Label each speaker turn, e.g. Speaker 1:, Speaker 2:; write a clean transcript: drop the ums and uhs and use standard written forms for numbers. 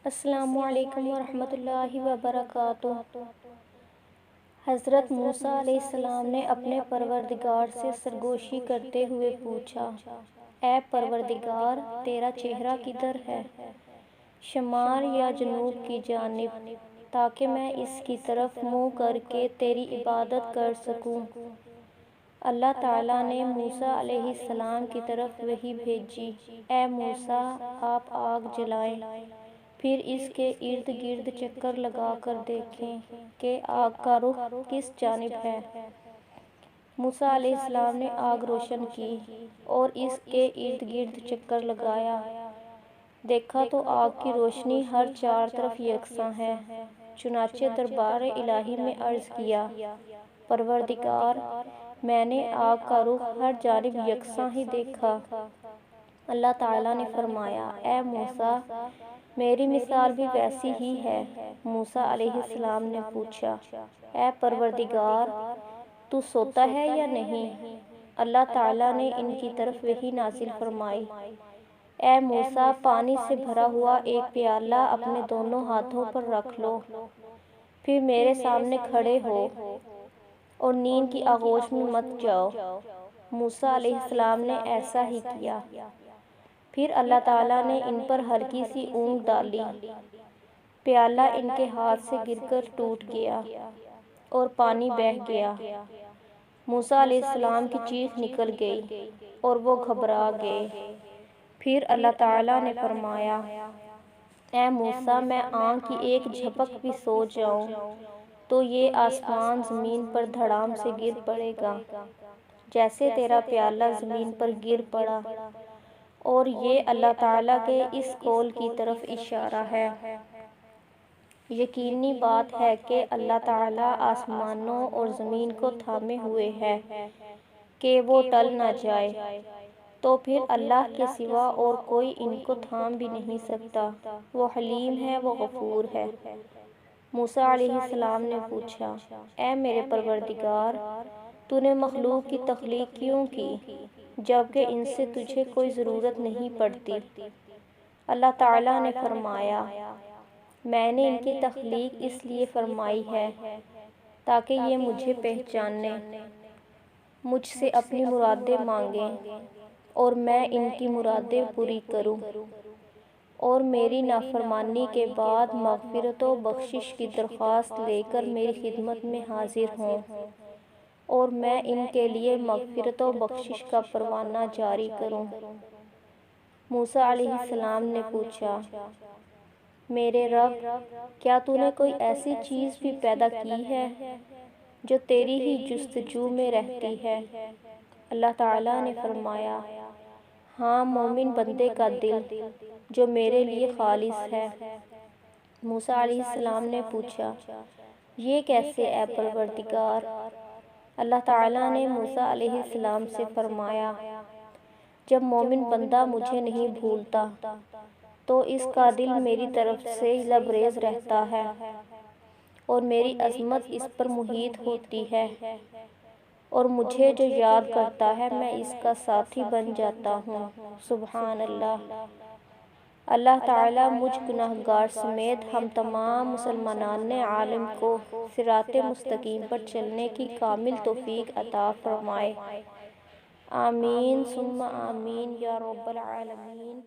Speaker 1: السلام علیکم ورحمۃ اللہ وبرکاتہ۔ حضرت موسیٰ علیہ السلام نے اپنے پروردگار سے سرگوشی کرتے ہوئے پوچھا، اے پروردگار، تیرا چہرہ کدھر ہے؟ شمال یا جنوب کی جانب، تاکہ میں اس کی طرف منہ کر کے تیری عبادت کر سکوں۔ اللہ تعالیٰ نے موسیٰ علیہ السلام کی طرف وحی بھیجی، اے موسیٰ، آپ آگ جلائیں، پھر اس کے ارد گرد چکر لگا کر دیکھیں کہ آگ کا رخ کس جانب ہے۔ موسیٰ علیہ السلام نے آگ روشن کی اور اس کے ارد گرد چکر لگایا، دیکھا تو آگ کی روشنی ہر چار طرف یکساں ہے۔ چنانچہ دربار الہی میں عرض کیا، پروردگار، میں نے آگ کا رخ ہر جانب یکساں ہی دیکھا۔ اللہ تعالیٰ نے فرمایا، اے موسیٰ، میری مثال بھی ویسی ہی ہے۔ موسیٰ علیہ السلام نے پوچھا، اے پروردگار، تو سوتا ہے یا نہیں؟ اللہ تعالیٰ نے ان کی طرف وحی نازل فرمائی، اے موسیٰ، پانی سے بھرا ہوا ایک پیالہ اپنے دونوں ہاتھوں پر رکھ لو، پھر میرے سامنے کھڑے ہو اور نیند کی آغوش میں مت جاؤ۔ موسیٰ علیہ السلام نے ایسا ہی کیا۔ پھر اللہ تعالیٰ نے ان پر ہلکی سی اونگ ڈالی، پیالہ ان کے ہاتھ سے گر کر ٹوٹ گیا اور پانی بہہ گیا۔ موسیٰ علیہ السلام کی چیخ نکل گئی اور وہ گھبرا گئے۔ پھر اللہ تعالیٰ نے فرمایا، اے موسیٰ، میں آنکھ کی ایک جھپک بھی سو جاؤں تو یہ آسمان زمین پر دھڑام سے گر پڑے گا، جیسے تیرا پیالہ زمین پر گر پڑا۔ اور یہ اللہ تعالیٰ کے اس قول کی طرف اشارہ ہے۔ یقینی بات ہے کہ اللہ تعالیٰ آسمانوں اور زمین کو تھامے ہوئے ہے کہ وہ ٹل نہ جائے، تو پھر اللہ کے سوا اور کوئی ان کو تھام بھی نہیں سکتا۔ وہ حلیم ہے، وہ غفور ہے۔ موسیٰ علیہ السلام نے پوچھا، اے میرے پروردگار، تو نے مخلوق کی تخلیق کیوں کی جبکہ ان سے تجھے کوئی ضرورت نہیں پڑتی؟ اللہ تعالیٰ نے فرمایا، میں نے ان کی تخلیق اس لیے فرمائی ہے تاکہ یہ مجھے پہچانیں، مجھ سے اپنی مرادیں مانگیں اور میں ان کی مرادیں پوری کروں، اور میری نافرمانی کے بعد مغفرت و بخشش کی درخواست لے کر میری خدمت میں حاضر ہوں، اور میں ان کے لیے مغفرت و بخشش کا پروانہ جاری کروں۔ موسیٰ علیہ السلام نے پوچھا، میرے رب، کیا تو نے کوئی ایسی چیز بھی پیدا کی ہے جو تیری ہی جستجو میں رہتی ہے؟ اللہ تعالیٰ نے فرمایا، ہاں، مومن بندے کا دل جو میرے لیے خالص ہے۔ موسیٰ علیہ السلام نے پوچھا، یہ کیسے اے پروردگار؟ اللہ تعالیٰ نے موسیٰ علیہ السلام سے فرمایا، جب مومن بندہ مجھے نہیں بھولتا تو اس کا دل میری طرف سے لبریز رہتا ہے اور میری عظمت اس پر محیط ہوتی ہے، اور مجھے جو یاد کرتا ہے میں اس کا ساتھی بن جاتا ہوں۔ سبحان اللہ۔ اللہ تعالیٰ مجھ گناہگار سمیت ہم تمام مسلمانان عالم کو صراط مستقیم پر چلنے کی کامل توفیق عطا فرمائے۔ آمین ثم آمین یا رب العالمین۔